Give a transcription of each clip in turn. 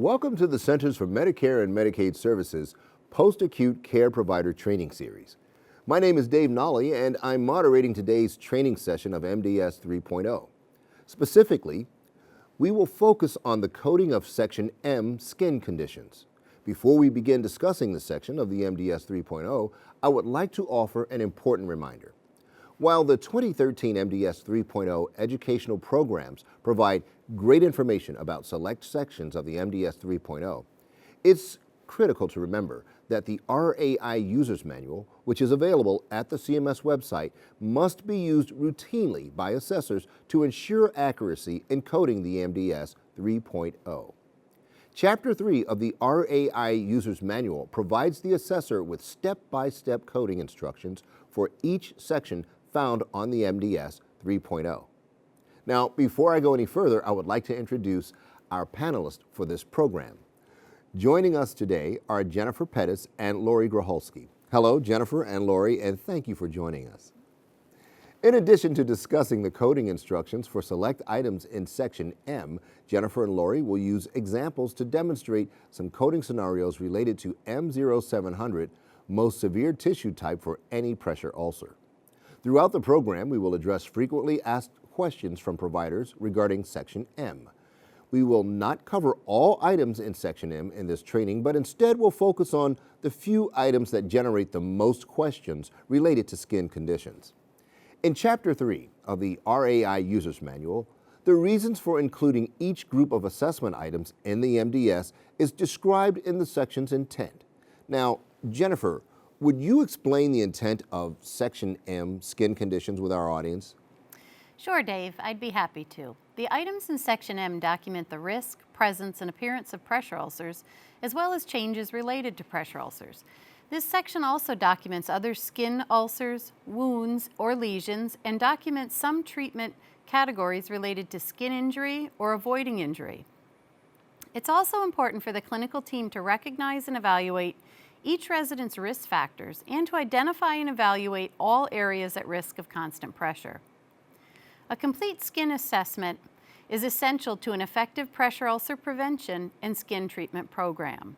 Welcome to the Centers for Medicare and Medicaid Services Post-Acute Care Provider Training Series. My name is Dave Nolly, and I'm moderating today's training session of MDS 3.0. Specifically, we will focus on the coding of Section M skin conditions. Before we begin discussing this section of the MDS 3.0, I would like to offer an important reminder. While the 2013 MDS 3.0 educational programs provide great information about select sections of the MDS 3.0, it's critical to remember that the RAI User's Manual, which is available at the CMS website, must be used routinely by assessors to ensure accuracy in coding the MDS 3.0. Chapter 3 of the RAI User's Manual provides the assessor with step-by-step coding instructions for each section found on the MDS 3.0. Now, before I go any further, I would like to introduce our panelists for this program. Joining us today are Jennifer Pettis and Lori Graholski. Hello, Jennifer and Lori, and thank you for joining us. In addition to discussing the coding instructions for select items in Section M, Jennifer and Lori will use examples to demonstrate some coding scenarios related to M0700, most severe tissue type for any pressure ulcer. Throughout the program, we will address frequently asked questions from providers regarding Section M. We will not cover all items in Section M in this training, but instead will focus on the few items that generate the most questions related to skin conditions. In Chapter 3 of the RAI User's Manual, the reasons for including each group of assessment items in the MDS is described in the section's intent. Now, Jennifer, would you explain the intent of Section M skin conditions with our audience? Sure, Dave, I'd be happy to. The items in Section M document the risk, presence, and appearance of pressure ulcers, as well as changes related to pressure ulcers. This section also documents other skin ulcers, wounds, or lesions, and documents some treatment categories related to skin injury or avoiding injury. It's also important for the clinical team to recognize and evaluate each resident's risk factors and to identify and evaluate all areas at risk of constant pressure. A complete skin assessment is essential to an effective pressure ulcer prevention and skin treatment program.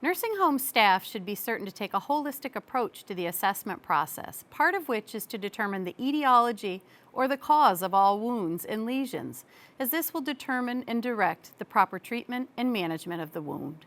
Nursing home staff should be certain to take a holistic approach to the assessment process, part of which is to determine the etiology or the cause of all wounds and lesions, as this will determine and direct the proper treatment and management of the wound.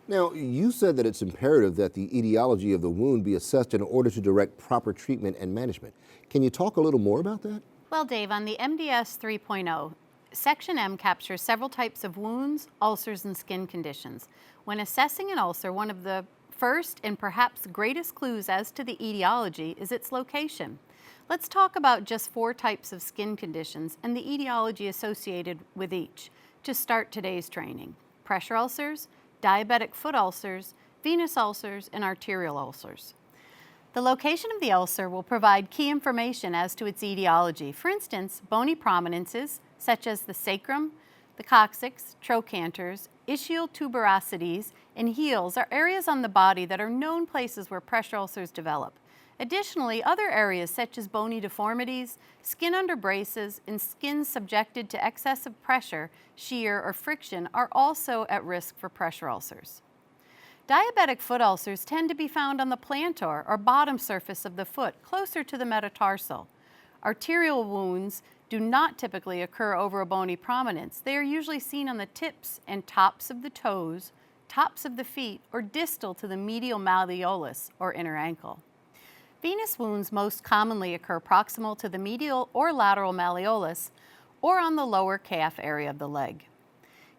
Now, you said that it's imperative that the etiology of the wound be assessed in order to direct proper treatment and management. Can you talk a little more about that? Well, Dave, on the MDS 3.0, Section M captures several types of wounds, ulcers, and skin conditions. When assessing an ulcer, one of the first and perhaps greatest clues as to the etiology is its location. Let's talk about just 4 types of skin conditions and the etiology associated with each to start today's training: pressure ulcers, diabetic foot ulcers, venous ulcers, and arterial ulcers. The location of the ulcer will provide key information as to its etiology. For instance, bony prominences, such as the sacrum, the coccyx, trochanters, ischial tuberosities, and heels are areas on the body that are known places where pressure ulcers develop. Additionally, other areas such as bony deformities, skin under braces, and skin subjected to excessive pressure, shear, or friction are also at risk for pressure ulcers. Diabetic foot ulcers tend to be found on the plantar or bottom surface of the foot, closer to the metatarsal. Arterial wounds do not typically occur over a bony prominence. They are usually seen on the tips and tops of the toes, tops of the feet, or distal to the medial malleolus or inner ankle. Venous wounds most commonly occur proximal to the medial or lateral malleolus or on the lower calf area of the leg.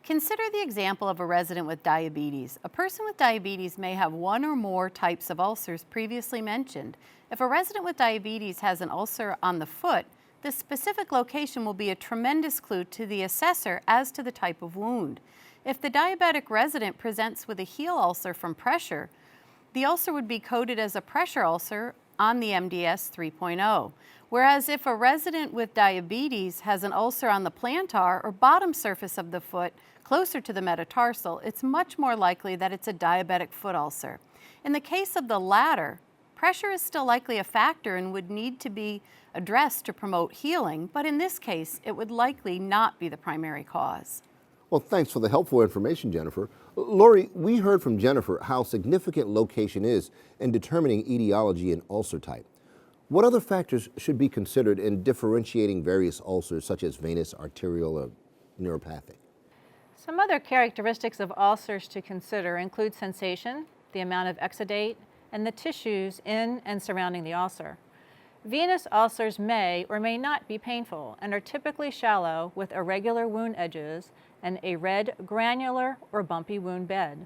Consider the example of a resident with diabetes. A person with diabetes may have one or more types of ulcers previously mentioned. If a resident with diabetes has an ulcer on the foot, the specific location will be a tremendous clue to the assessor as to the type of wound. If the diabetic resident presents with a heel ulcer from pressure, the ulcer would be coded as a pressure ulcer on the MDS 3.0. Whereas if a resident with diabetes has an ulcer on the plantar or bottom surface of the foot closer to the metatarsal, it's much more likely that it's a diabetic foot ulcer. In the case of the latter, pressure is still likely a factor and would need to be addressed to promote healing, but in this case, it would likely not be the primary cause. Well, thanks for the helpful information, Jennifer. Lori, we heard from Jennifer how significant location is in determining etiology and ulcer type. What other factors should be considered in differentiating various ulcers, such as venous, arterial, or neuropathic? Some other characteristics of ulcers to consider include sensation, the amount of exudate, and the tissues in and surrounding the ulcer. Venous ulcers may or may not be painful and are typically shallow with irregular wound edges and a red, granular, or bumpy wound bed.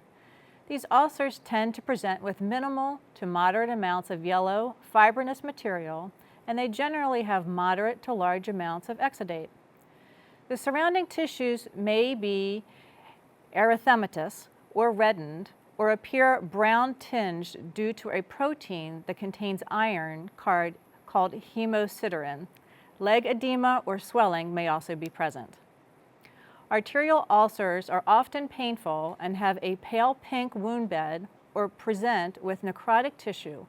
These ulcers tend to present with minimal to moderate amounts of yellow, fibrinous material, and they generally have moderate to large amounts of exudate. The surrounding tissues may be erythematous or reddened or appear brown tinged due to a protein that contains iron called hemosiderin. Leg edema or swelling may also be present. Arterial ulcers are often painful and have a pale pink wound bed or present with necrotic tissue,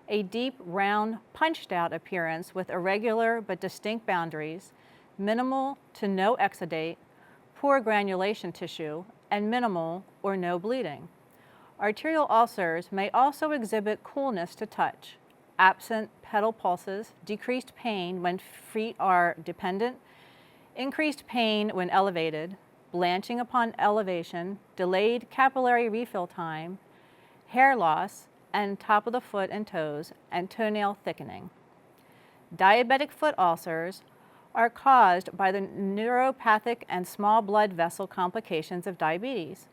a deep, round, punched-out appearance with irregular but distinct boundaries, minimal to no exudate, poor granulation tissue, and minimal or no bleeding. Arterial ulcers may also exhibit coolness to touch, absent pedal pulses, decreased pain when feet are dependent, increased pain when elevated, blanching upon elevation, delayed capillary refill time, hair loss, and top of the foot and toes, and toenail thickening. Diabetic foot ulcers are caused by the neuropathic and small blood vessel complications of diabetes.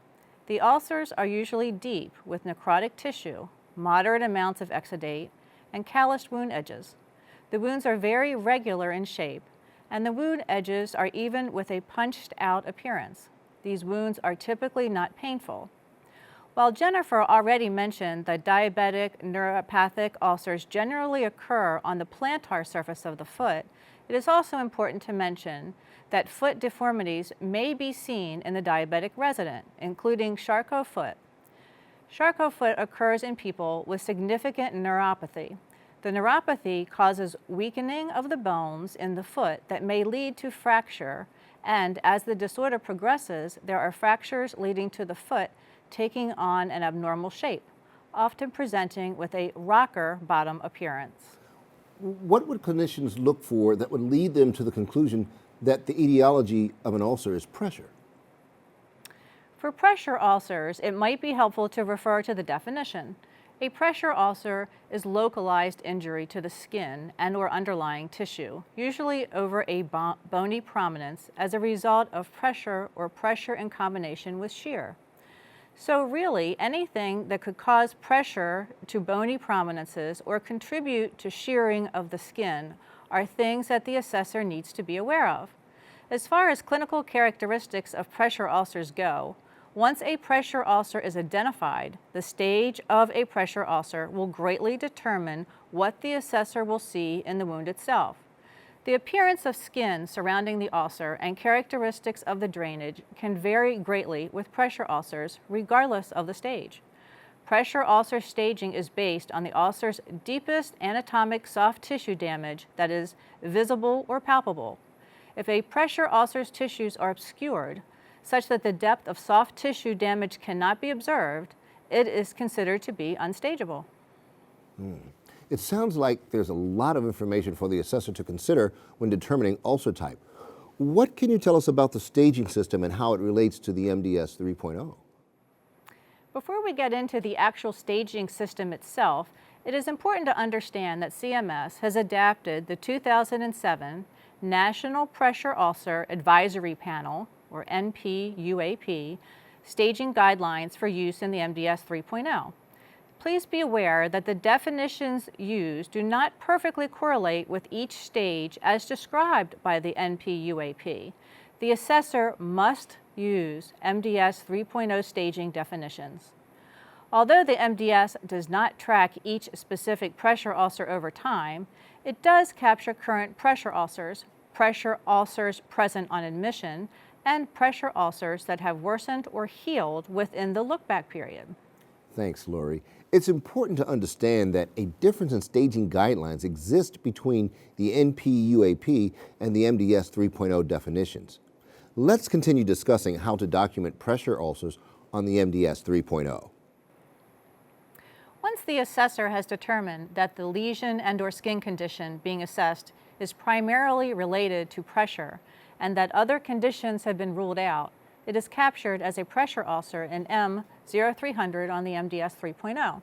The ulcers are usually deep with necrotic tissue, moderate amounts of exudate, and calloused wound edges. The wounds are very regular in shape, and the wound edges are even with a punched-out appearance. These wounds are typically not painful. While Jennifer already mentioned that diabetic neuropathic ulcers generally occur on the plantar surface of the foot, it is also important to mention that foot deformities may be seen in the diabetic resident, including Charcot foot. Charcot foot occurs in people with significant neuropathy. The neuropathy causes weakening of the bones in the foot that may lead to fracture, and as the disorder progresses, there are fractures leading to the foot taking on an abnormal shape, often presenting with a rocker bottom appearance. What would clinicians look for that would lead them to the conclusion that the etiology of an ulcer is pressure? For pressure ulcers, it might be helpful to refer to the definition. A pressure ulcer is localized injury to the skin and/or underlying tissue, usually over a bony prominence as a result of pressure or pressure in combination with shear. So really, anything that could cause pressure to bony prominences or contribute to shearing of the skin are things that the assessor needs to be aware of. As far as clinical characteristics of pressure ulcers go, once a pressure ulcer is identified, the stage of a pressure ulcer will greatly determine what the assessor will see in the wound itself. The appearance of skin surrounding the ulcer and characteristics of the drainage can vary greatly with pressure ulcers, regardless of the stage. Pressure ulcer staging is based on the ulcer's deepest anatomic soft tissue damage that is visible or palpable. If a pressure ulcer's tissues are obscured, such that the depth of soft tissue damage cannot be observed, it is considered to be unstageable. It sounds like there's a lot of information for the assessor to consider when determining ulcer type. What can you tell us about the staging system and how it relates to the MDS 3.0? Before we get into the actual staging system itself, it is important to understand that CMS has adapted the 2007 National Pressure Ulcer Advisory Panel, or NPUAP, staging guidelines for use in the MDS 3.0. Please be aware that the definitions used do not perfectly correlate with each stage as described by the NPUAP. The assessor must use MDS 3.0 staging definitions. Although the MDS does not track each specific pressure ulcer over time, it does capture current pressure ulcers present on admission, and pressure ulcers that have worsened or healed within the look-back period. Thanks, Lori. It's important to understand that a difference in staging guidelines exists between the NPUAP and the MDS 3.0 definitions. Let's continue discussing how to document pressure ulcers on the MDS 3.0. Once the assessor has determined that the lesion and/or skin condition being assessed is primarily related to pressure and that other conditions have been ruled out, it is captured as a pressure ulcer in M0300 on the MDS 3.0.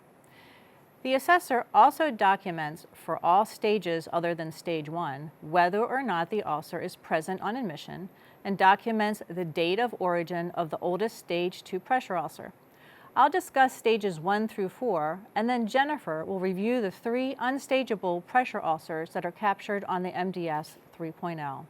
The assessor also documents for all stages other than stage 1 whether or not the ulcer is present on admission and documents the date of origin of the oldest stage 2 pressure ulcer. I'll discuss stages 1 through 4, and then Jennifer will review the 3 unstageable pressure ulcers that are captured on the MDS 3.0.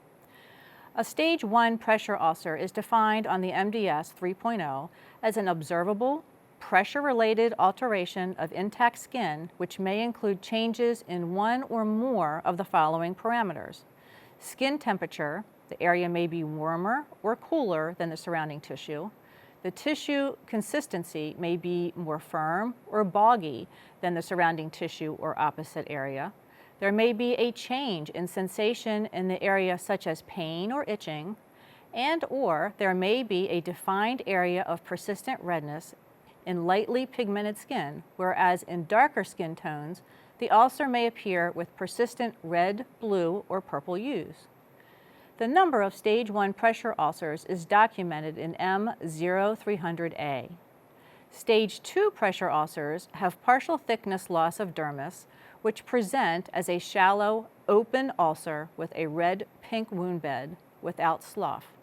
A stage 1 pressure ulcer is defined on the MDS 3.0 as an observable, pressure-related alteration of intact skin which may include changes in one or more of the following parameters. Skin temperature, the area may be warmer or cooler than the surrounding tissue. The tissue consistency may be more firm or boggy than the surrounding tissue or opposite area. There may be a change in sensation in the area such as pain or itching, and/or there may be a defined area of persistent redness in lightly pigmented skin, whereas in darker skin tones, the ulcer may appear with persistent red, blue, or purple hues. The number of stage 1 pressure ulcers is documented in M0300A. Stage 2 pressure ulcers have partial thickness loss of dermis, which present as a shallow, open ulcer with a red-pink wound bed without slough.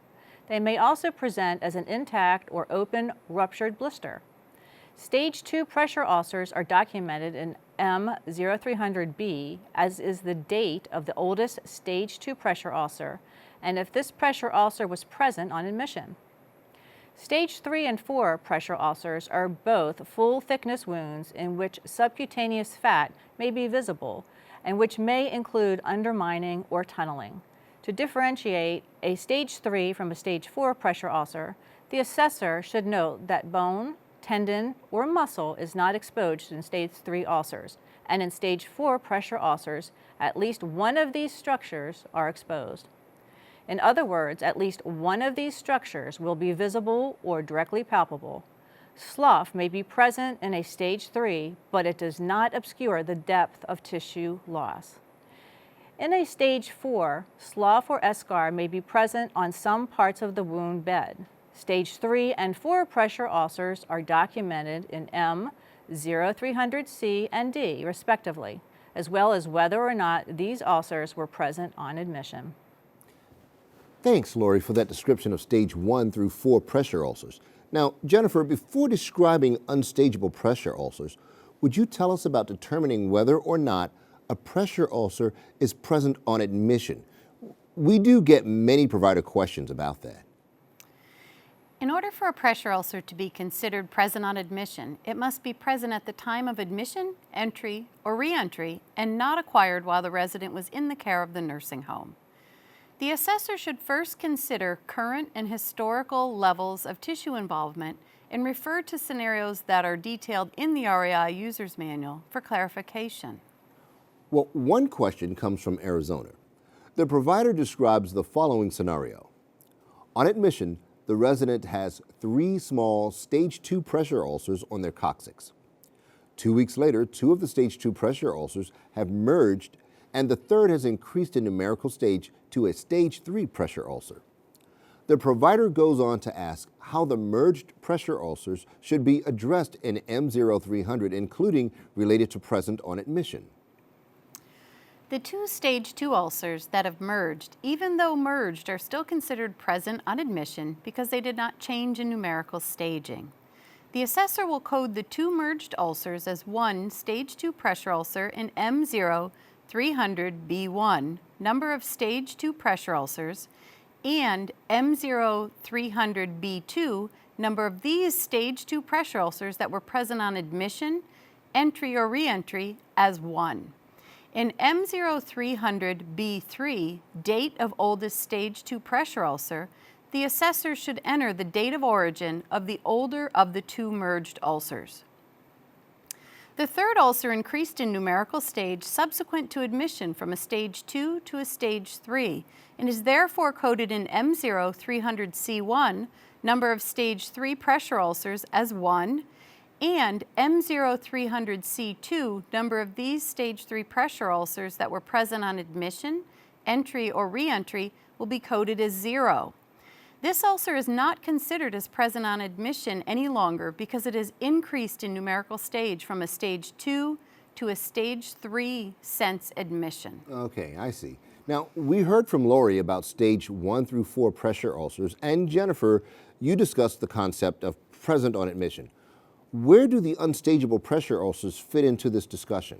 They may also present as an intact or open ruptured blister. Stage 2 pressure ulcers are documented in M0300B, as is the date of the oldest stage 2 pressure ulcer, and if this pressure ulcer was present on admission. Stage 3 and 4 pressure ulcers are both full thickness wounds in which subcutaneous fat may be visible and which may include undermining or tunneling. To differentiate a stage 3 from a stage 4 pressure ulcer, the assessor should note that bone, tendon, or muscle is not exposed in stage 3 ulcers, and in stage 4 pressure ulcers, at least one of these structures are exposed. In other words, at least one of these structures will be visible or directly palpable. Slough may be present in a stage 3, but it does not obscure the depth of tissue loss. In a stage 4, slough or eschar may be present on some parts of the wound bed. Stage 3 and 4 pressure ulcers are documented in M0300C and D, respectively, as well as whether or not these ulcers were present on admission. Thanks, Lori, for that description of stage 1 through 4 pressure ulcers. Now, Jennifer, before describing unstageable pressure ulcers, would you tell us about determining whether or not a pressure ulcer is present on admission? We do get many provider questions about that. In order for a pressure ulcer to be considered present on admission, it must be present at the time of admission, entry, or re-entry, and not acquired while the resident was in the care of the nursing home. The assessor should first consider current and historical levels of tissue involvement and refer to scenarios that are detailed in the REI User's Manual for clarification. Well, one question comes from Arizona. The provider describes the following scenario. On admission, the resident has 3 small stage 2 pressure ulcers on their coccyx. 2 weeks later, 2 of the stage 2 pressure ulcers have merged, and the third has increased in numerical stage to a stage 3 pressure ulcer. The provider goes on to ask how the merged pressure ulcers should be addressed in M0300, including related to present on admission. The 2 stage 2 ulcers that have merged, even though merged, are still considered present on admission because they did not change in numerical staging. The assessor will code the 2 merged ulcers as 1 stage 2 pressure ulcer in M0300B1, number of stage 2 pressure ulcers, and M0300B2, number of these stage 2 pressure ulcers that were present on admission, entry, or re-entry as 1. In M0300B3, date of oldest stage 2 pressure ulcer, the assessor should enter the date of origin of the older of the 2 merged ulcers. The third ulcer increased in numerical stage subsequent to admission from a stage 2 to a stage 3 and is therefore coded in M0300C1, number of stage 3 pressure ulcers, as 1, and M0300C2, number of these stage 3 pressure ulcers that were present on admission, entry, or re-entry, will be coded as 0. This ulcer is not considered as present on admission any longer because it has increased in numerical stage from a stage 2 to a stage 3 since admission. Okay, I see. Now, we heard from Lori about stage 1 through 4 pressure ulcers, and Jennifer, you discussed the concept of present on admission. Where do the unstageable pressure ulcers fit into this discussion?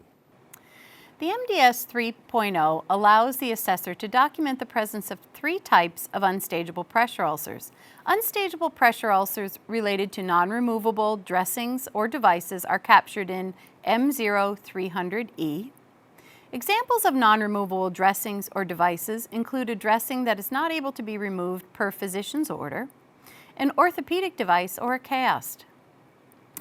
The MDS 3.0 allows the assessor to document the presence of 3 types of unstageable pressure ulcers. Unstageable pressure ulcers related to non-removable dressings or devices are captured in M0300E. Examples of non-removable dressings or devices include a dressing that is not able to be removed per physician's order, an orthopedic device, or a cast.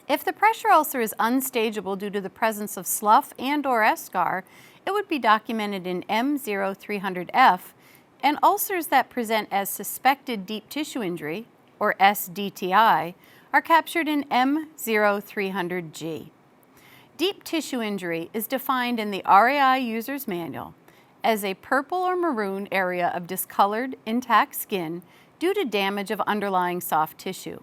If the pressure ulcer is unstageable due to the presence of slough and/or eschar, it would be documented in M0300F, and ulcers that present as suspected deep tissue injury, or SDTI, are captured in M0300G. Deep tissue injury is defined in the RAI User's Manual as a purple or maroon area of discolored, intact skin due to damage of underlying soft tissue.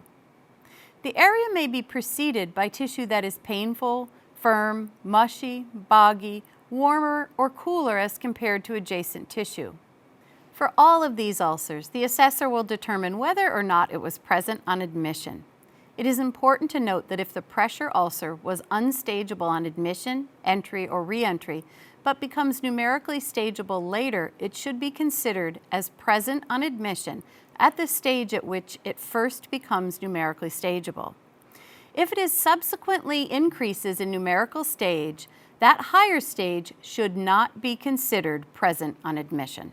The area may be preceded by tissue that is painful, firm, mushy, boggy, warmer, or cooler as compared to adjacent tissue. For all of these ulcers, the assessor will determine whether or not it was present on admission. It is important to note that if the pressure ulcer was unstageable on admission, entry, or re-entry, but becomes numerically stageable later, it should be considered as present on admission at the stage at which it first becomes numerically stageable. If it is subsequently increases in numerical stage, that higher stage should not be considered present on admission.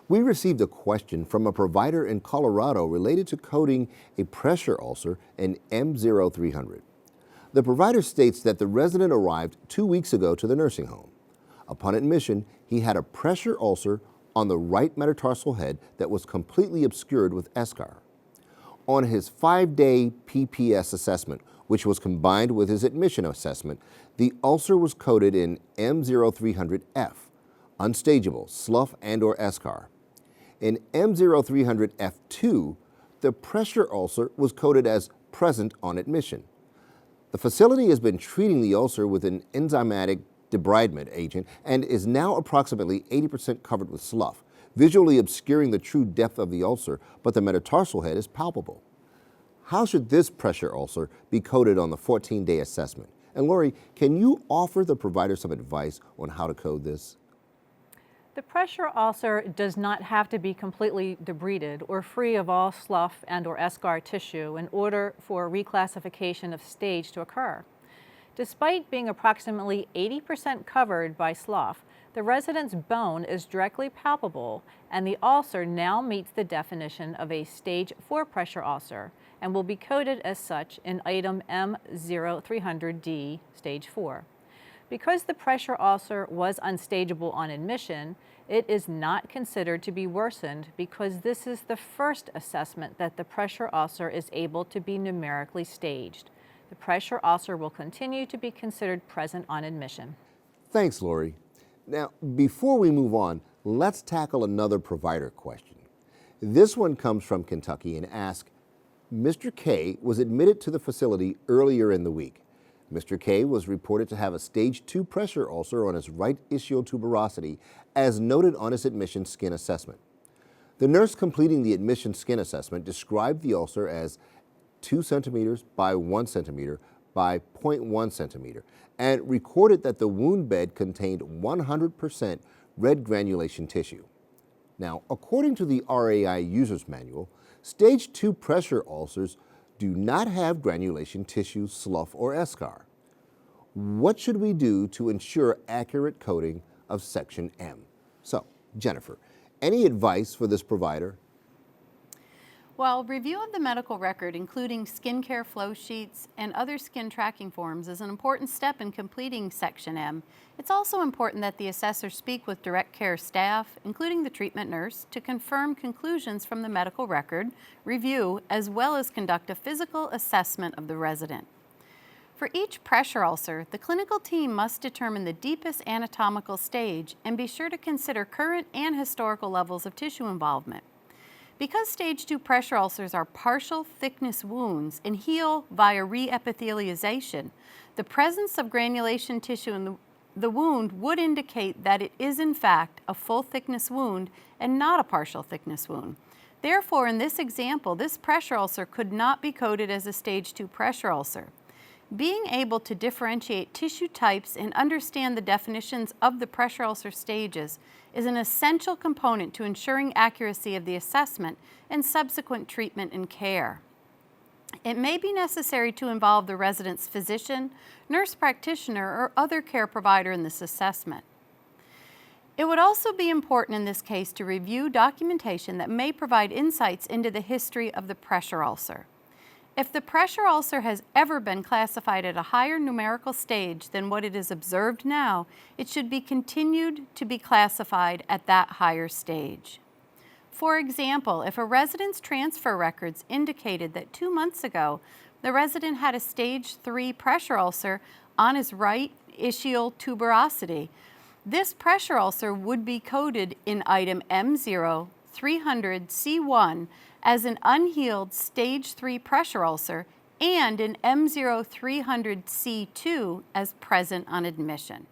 We received a question from a provider in Colorado related to coding a pressure ulcer in M0300. The provider states that the resident arrived 2 weeks ago to the nursing home. Upon admission, he had a pressure ulcer on the right metatarsal head that was completely obscured with Eschar. On his 5-day PPS assessment, which was combined with his admission assessment, the ulcer was coded in M0300F, unstageable, slough and/or Eschar. In M0300F2, the pressure ulcer was coded as present on admission. The facility has been treating the ulcer with an enzymatic debridement agent and is now approximately 80% covered with slough, visually obscuring the true depth of the ulcer, but the metatarsal head is palpable. How should this pressure ulcer be coded on the 14-day assessment? And Lori, can you offer the provider some advice on how to code this? The pressure ulcer does not have to be completely debrided or free of all slough and/or eschar tissue in order for reclassification of stage to occur. Despite being approximately 80% covered by slough, the resident's bone is directly palpable, and the ulcer now meets the definition of a stage 4 pressure ulcer and will be coded as such in item M0300D, stage 4. Because the pressure ulcer was unstageable on admission, it is not considered to be worsened because this is the first assessment that the pressure ulcer is able to be numerically staged. The pressure ulcer will continue to be considered present on admission. Thanks, Lori. Now, before we move on, let's tackle another provider question. This one comes from Kentucky and asks, Mr. K was admitted to the facility earlier in the week. Mr. K was reported to have a stage 2 pressure ulcer on his right ischial tuberosity, as noted on his admission skin assessment. The nurse completing the admission skin assessment described the ulcer as 2 centimeters by 1 centimeter by 0.1 centimeter and recorded that the wound bed contained 100% red granulation tissue. Now, according to the RAI User's Manual, stage 2 pressure ulcers do not have granulation tissue, slough, or eschar. What should we do to ensure accurate coding of section M? So, Jennifer, any advice for this provider? While review of the medical record, including skincare flow sheets and other skin tracking forms, is an important step in completing Section M, it's also important that the assessor speak with direct care staff, including the treatment nurse, to confirm conclusions from the medical record review, as well as conduct a physical assessment of the resident. For each pressure ulcer, the clinical team must determine the deepest anatomical stage and be sure to consider current and historical levels of tissue involvement. Because stage 2 pressure ulcers are partial thickness wounds and heal via re-epithelialization, the presence of granulation tissue in the wound would indicate that it is in fact a full thickness wound and not a partial thickness wound. Therefore, in this example, this pressure ulcer could not be coded as a stage 2 pressure ulcer. Being able to differentiate tissue types and understand the definitions of the pressure ulcer stages is an essential component to ensuring accuracy of the assessment and subsequent treatment and care. It may be necessary to involve the resident's physician, nurse practitioner, or other care provider in this assessment. It would also be important in this case to review documentation that may provide insights into the history of the pressure ulcer. If the pressure ulcer has ever been classified at a higher numerical stage than what it is observed now, it should be continued to be classified at that higher stage. For example, if a resident's transfer records indicated that 2 months ago the resident had a stage 3 pressure ulcer on his right ischial tuberosity, this pressure ulcer would be coded in item M0 300C1 as an unhealed stage 3 pressure ulcer and in M0 300C2 as present on admission.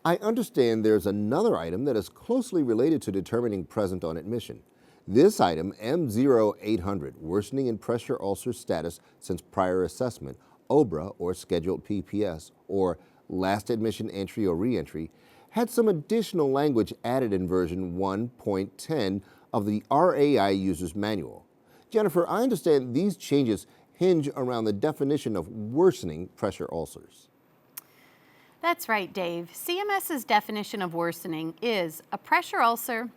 I understand there's another item that is closely related to determining present on admission. This item, M0 800, worsening in pressure ulcer status since prior assessment, OBRA or scheduled PPS, or last admission entry or reentry, had some additional language added in version 1.10 of the RAI User's Manual. Jennifer, I understand these changes hinge around the definition of worsening pressure ulcers. That's right, Dave. CMS's definition of worsening is a pressure ulcer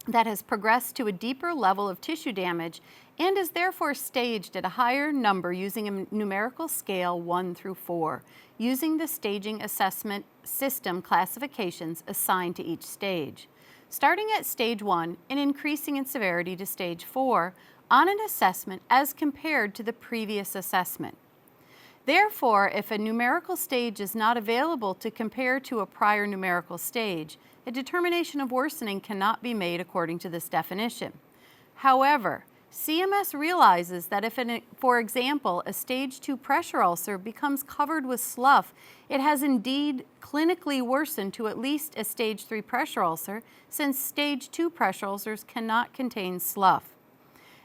that has progressed to a deeper level of tissue damage and is therefore staged at a higher number using a numerical scale 1 through 4, using the staging assessment system classifications assigned to each stage, starting at stage 1 and increasing in severity to stage 4 on an assessment as compared to the previous assessment. Therefore, if a numerical stage is not available to compare to a prior numerical stage, a determination of worsening cannot be made according to this definition. However, CMS realizes that if, for example, a stage 2 pressure ulcer becomes covered with slough, it has indeed clinically worsened to at least a stage 3 pressure ulcer, since stage 2 pressure ulcers cannot contain slough.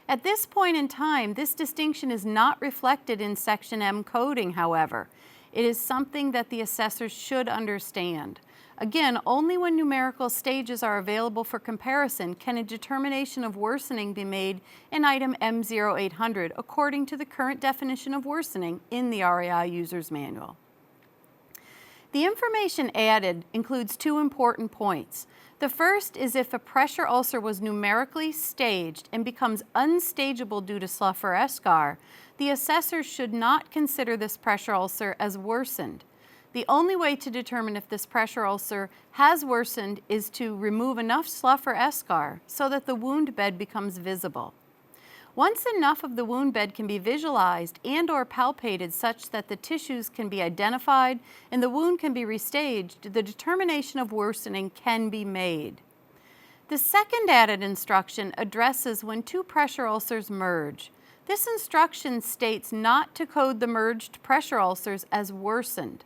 At this point in time, this distinction is not reflected in Section M coding, however. It is something that the assessors should understand. Again, only when numerical stages are available for comparison can a determination of worsening be made in item M0 800 according to the current definition of worsening in the RAI User's Manual. The information added includes 2 important points. The first is if a pressure ulcer was numerically staged and becomes unstageable due to slough or eschar, the assessor should not consider this pressure ulcer as worsened. The only way to determine if this pressure ulcer has worsened is to remove enough slough or eschar so that the wound bed becomes visible. Once enough of the wound bed can be visualized and or palpated such that the tissues can be identified and the wound can be restaged, the determination of worsening can be made. The second added instruction addresses when 2 pressure ulcers merge. This instruction states not to code the merged pressure ulcers as worsened.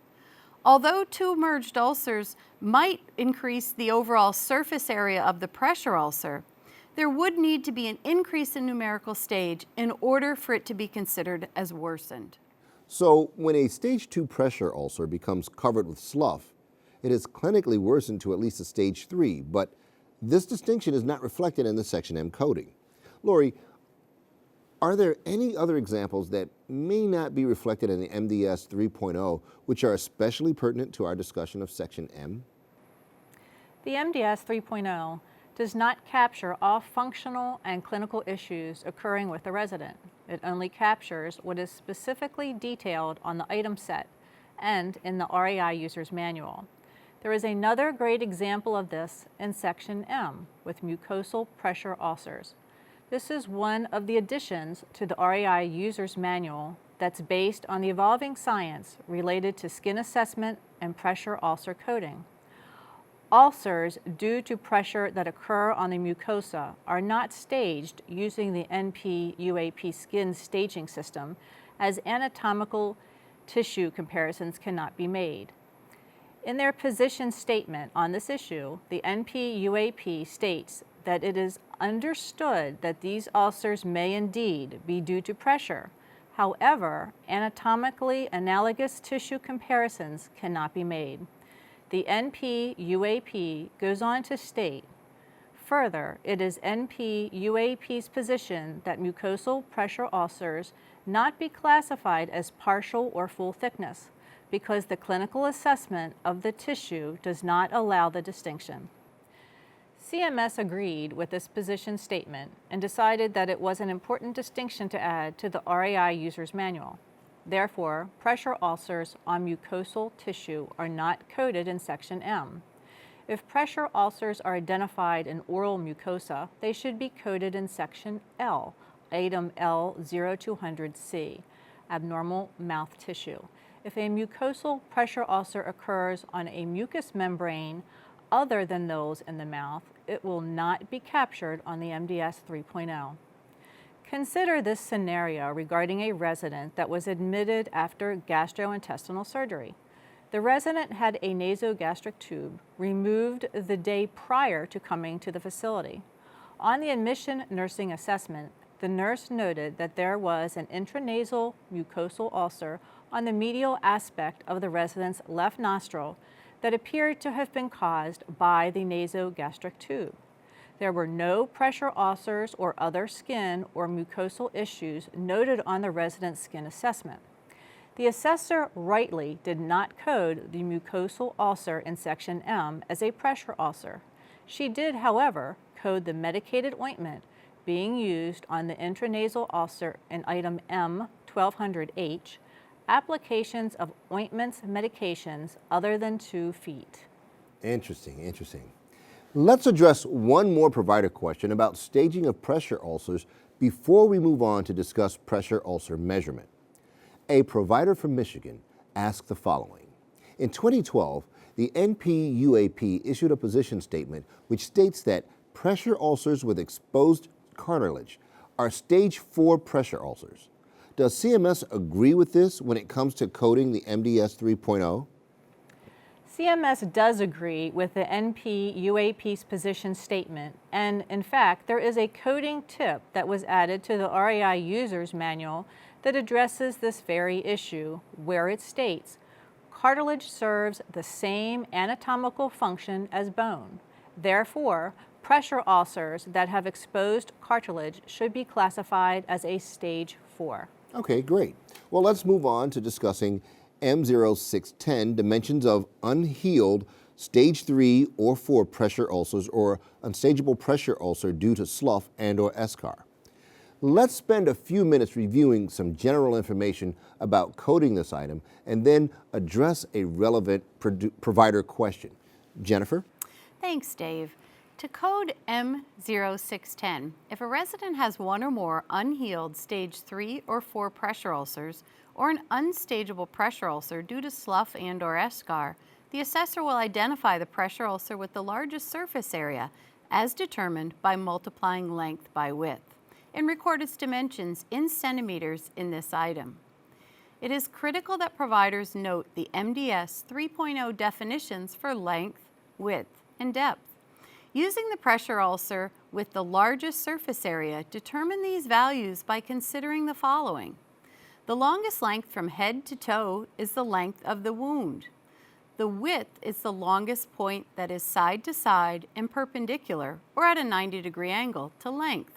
Although 2 merged ulcers might increase the overall surface area of the pressure ulcer, there would need to be an increase in numerical stage in order for it to be considered as worsened. So when a stage 2 pressure ulcer becomes covered with slough, it is clinically worsened to at least a stage 3, but this distinction is not reflected in the Section M coding. Lori, are there any other examples that may not be reflected in the MDS 3.0 which are especially pertinent to our discussion of Section M? The MDS 3.0 does not capture all functional and clinical issues occurring with the resident. It only captures what is specifically detailed on the item set and in the RAI user's manual. There is another great example of this in Section M with mucosal pressure ulcers. This is one of the additions to the RAI user's manual that's based on the evolving science related to skin assessment and pressure ulcer coding. Ulcers due to pressure that occur on the mucosa are not staged using the NP-UAP skin staging system, as anatomical tissue comparisons cannot be made. In their position statement on this issue, the NP-UAP states that it is understood that these ulcers may indeed be due to pressure. However, anatomically analogous tissue comparisons cannot be made. The NP-UAP goes on to state, further, it is NP-UAP's position that mucosal pressure ulcers not be classified as partial or full thickness because the clinical assessment of the tissue does not allow the distinction. CMS agreed with this position statement and decided that it was an important distinction to add to the RAI user's manual. Therefore, pressure ulcers on mucosal tissue are not coded in Section M. If pressure ulcers are identified in oral mucosa, they should be coded in Section L, item L0200C, abnormal mouth tissue. If a mucosal pressure ulcer occurs on a mucous membrane other than those in the mouth, it will not be captured on the MDS 3.0. Consider this scenario regarding a resident that was admitted after gastrointestinal surgery. The resident had a nasogastric tube removed the day prior to coming to the facility. On the admission nursing assessment, the nurse noted that there was an intranasal mucosal ulcer on the medial aspect of the resident's left nostril that appeared to have been caused by the nasogastric tube. There were no pressure ulcers or other skin or mucosal issues noted on the resident's skin assessment. The assessor rightly did not code the mucosal ulcer in Section M as a pressure ulcer. She did, however, code the medicated ointment being used on the intranasal ulcer in item M1200H, applications of ointments medications other than 2 feet. Interesting, interesting. Let's address one more provider question about staging of pressure ulcers before we move on to discuss pressure ulcer measurement. A provider from Michigan asked the following. In 2012, the NP-UAP issued a position statement which states that pressure ulcers with exposed cartilage are stage 4 pressure ulcers. Does CMS agree with this when it comes to coding the MDS 3.0? CMS does agree with the NP-UAP's position statement, and in fact, there is a coding tip that was added to the RAI user's manual that addresses this very issue, where it states, cartilage serves the same anatomical function as bone. Therefore, pressure ulcers that have exposed cartilage should be classified as a stage 4. Okay, great. Well, let's move on to discussing M0610, dimensions of unhealed stage 3 or 4 pressure ulcers or unstageable pressure ulcer due to Slough and/or Eschar. Let's spend a few minutes reviewing some general information about coding this item and then address a relevant provider question. Jennifer? Thanks, Dave. To code M0610, if a resident has one or more unhealed stage 3 or 4 pressure ulcers or an unstageable pressure ulcer due to Slough and/or Eschar, the assessor will identify the pressure ulcer with the largest surface area as determined by multiplying length by width and record its dimensions in centimeters in this item. It is critical that providers note the MDS 3.0 definitions for length, width, and depth. Using the pressure ulcer with the largest surface area, determine these values by considering the following. The longest length from head to toe is the length of the wound. The width is the longest point that is side to side and perpendicular or at a 90-degree angle to length.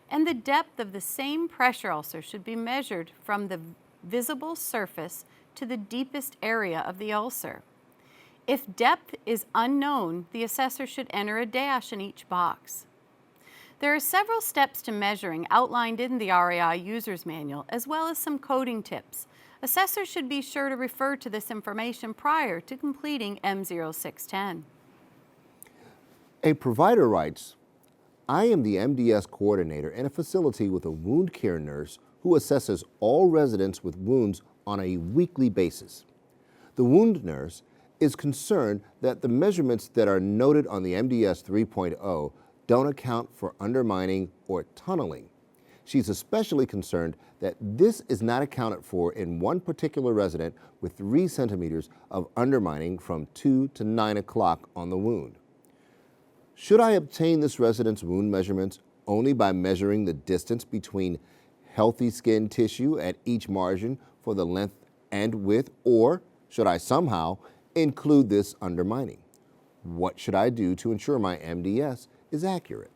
And the depth of the same pressure ulcer should be measured from the visible surface to the deepest area of the ulcer. If depth is unknown, the assessor should enter a dash in each box. There are several steps to measuring outlined in the RAI User's Manual, as well as some coding tips. Assessors should be sure to refer to this information prior to completing M0610. A provider writes, I am the MDS coordinator in a facility with a wound care nurse who assesses all residents with wounds on a weekly basis. The wound nurse is concerned that the measurements that are noted on the MDS 3.0 don't account for undermining or tunneling. She's especially concerned that this is not accounted for in one particular resident with 3 centimeters of undermining from 2 to 9 o'clock on the wound. Should I obtain this resident's wound measurements only by measuring the distance between healthy skin tissue at each margin for the length and width, or should I somehow include this undermining? What should I do to ensure my MDS is accurate?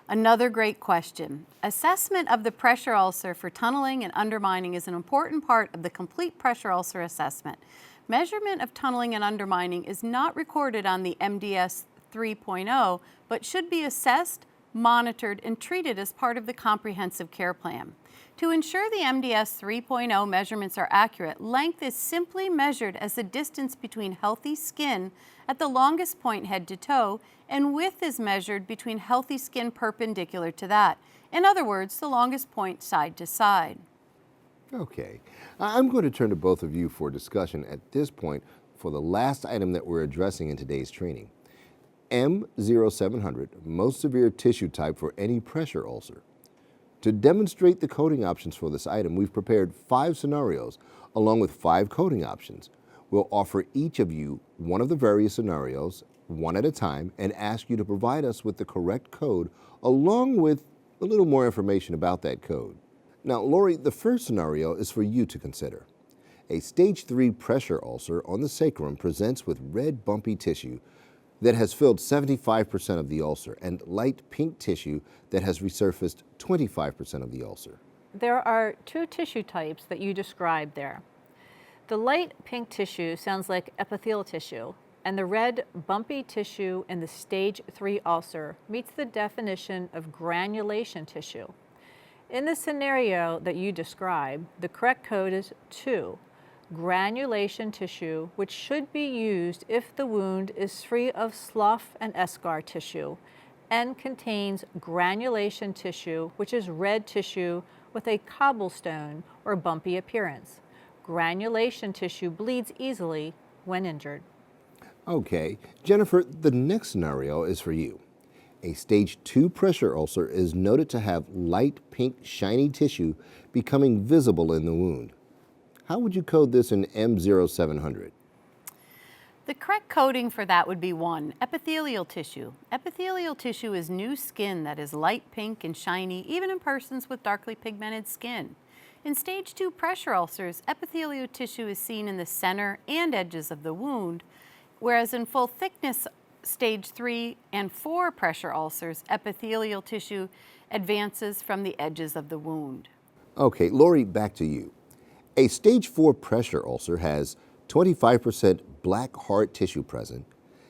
Another great question. Assessment of the pressure ulcer for tunneling and undermining is an important part of the complete pressure ulcer assessment. Measurement of tunneling and undermining is not recorded on the MDS 3.0, but should be assessed, monitored, and treated as part of the comprehensive care plan. To ensure the MDS 3.0 measurements are accurate, length is simply measured as the distance between healthy skin at the longest point head to toe, and width is measured between healthy skin perpendicular to that. In other words, the longest point side to side. Okay, I'm going to turn to both of you for discussion at this point for the last item that we're addressing in today's training. M0700, most severe tissue type for any pressure ulcer. To demonstrate the coding options for this item, we've prepared 5 scenarios along with 5 coding options. We'll offer each of you one of the various scenarios, one at a time, and ask you to provide us with the correct code along with a little more information about that code. Now, Lori, the first scenario is for you to consider. A stage 3 pressure ulcer on the sacrum presents with red bumpy tissue that has filled 75% of the ulcer and light pink tissue that has resurfaced 25% of the ulcer. There are 2 tissue types that you described there. The light pink tissue sounds like epithelial tissue, and the red bumpy tissue in the stage 3 ulcer meets the definition of granulation tissue. In the scenario that you described, the correct code is 2. Granulation tissue, which should be used if the wound is free of Slough and Eschar tissue and contains granulation tissue, which is red tissue with a cobblestone or bumpy appearance. Granulation tissue bleeds easily when injured. Okay, Jennifer, the next scenario is for you. A stage 2 pressure ulcer is noted to have light pink shiny tissue becoming visible in the wound. How would you code this in M0700? The correct coding for that would be 1, epithelial tissue. Epithelial tissue is new skin that is light pink and shiny, even in persons with darkly pigmented skin. In stage 2 pressure ulcers, epithelial tissue is seen in the center and edges of the wound, whereas in full thickness stage 3 and 4 pressure ulcers, epithelial tissue advances from the edges of the wound. Okay, Lori, back to you. A stage 4 pressure ulcer has 25% black hard tissue present,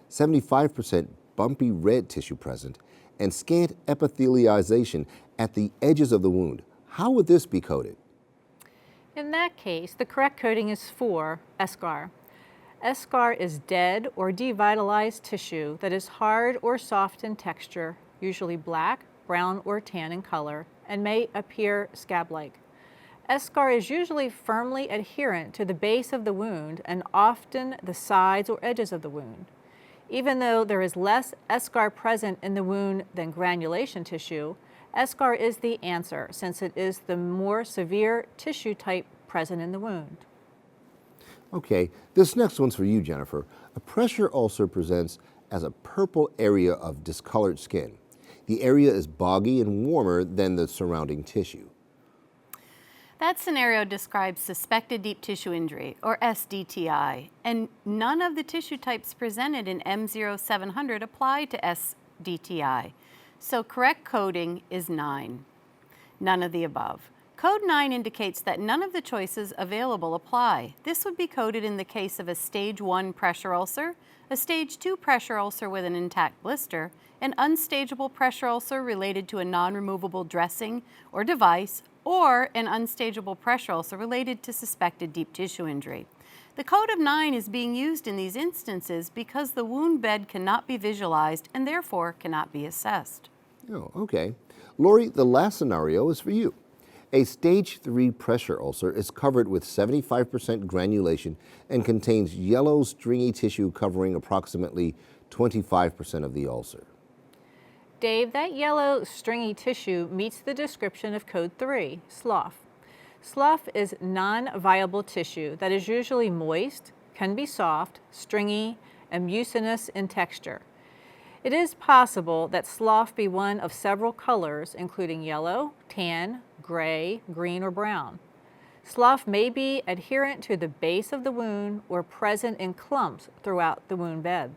75% bumpy red tissue present, and scant epithelialization at the edges of the wound. How would this be coded? In that case, the correct coding is 4, Eschar. Eschar is dead or devitalized tissue that is hard or soft in texture, usually black, brown, or tan in color, and may appear scab-like. Eschar is usually firmly adherent to the base of the wound and often the sides or edges of the wound. Even though there is less eschar present in the wound than granulation tissue, eschar is the answer since it is the more severe tissue type present in the wound. Okay, this next one's for you, Jennifer. A pressure ulcer presents as a purple area of discolored skin. The area is boggy and warmer than the surrounding tissue. That scenario describes suspected deep tissue injury, or SDTI, and none of the tissue types presented in M0700 apply to SDTI. So correct coding is 9. None of the above. Code 9 indicates that none of the choices available apply. This would be coded in the case of a Stage 1 pressure ulcer, a Stage 2 pressure ulcer with an intact blister, an unstageable pressure ulcer related to a non-removable dressing or device, or an unstageable pressure ulcer related to suspected deep tissue injury. The code of 9 is being used in these instances because the wound bed cannot be visualized and therefore cannot be assessed. Oh, okay. Lori, the last scenario is for you. A Stage 3 pressure ulcer is covered with 75% granulation and contains yellow stringy tissue covering approximately 25% of the ulcer. Dave, that yellow stringy tissue meets the description of Code 3, Slough. Slough is non-viable tissue that is usually moist, can be soft, stringy, and mucinous in texture. It is possible that slough be one of several colors, including yellow, tan, gray, green, or brown. Slough may be adherent to the base of the wound or present in clumps throughout the wound bed.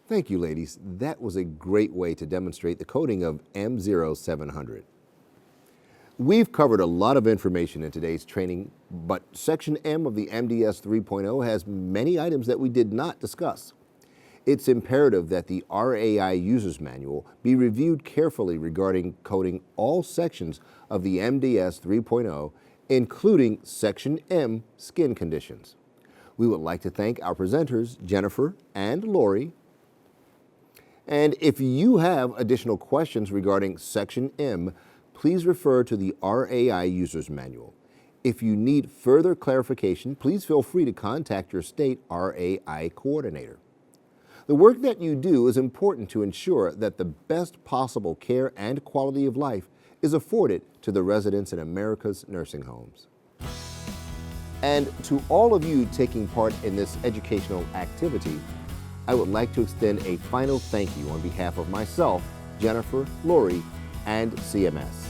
Thank you, ladies. That was a great way to demonstrate the coding of M0700. We've covered a lot of information in today's training, but Section M of the MDS 3.0 has many items that we did not discuss. It's imperative that the RAI User's Manual be reviewed carefully regarding coding all sections of the MDS 3.0, including Section M, skin conditions. We would like to thank our presenters, Jennifer and Lori. And if you have additional questions regarding Section M, please refer to the RAI User's Manual. If you need further clarification, please feel free to contact your state RAI coordinator. The work that you do is important to ensure that the best possible care and quality of life is afforded to the residents in America's nursing homes. And to all of you taking part in this educational activity, I would like to extend a final thank you on behalf of myself, Jennifer, Lori, and CMS.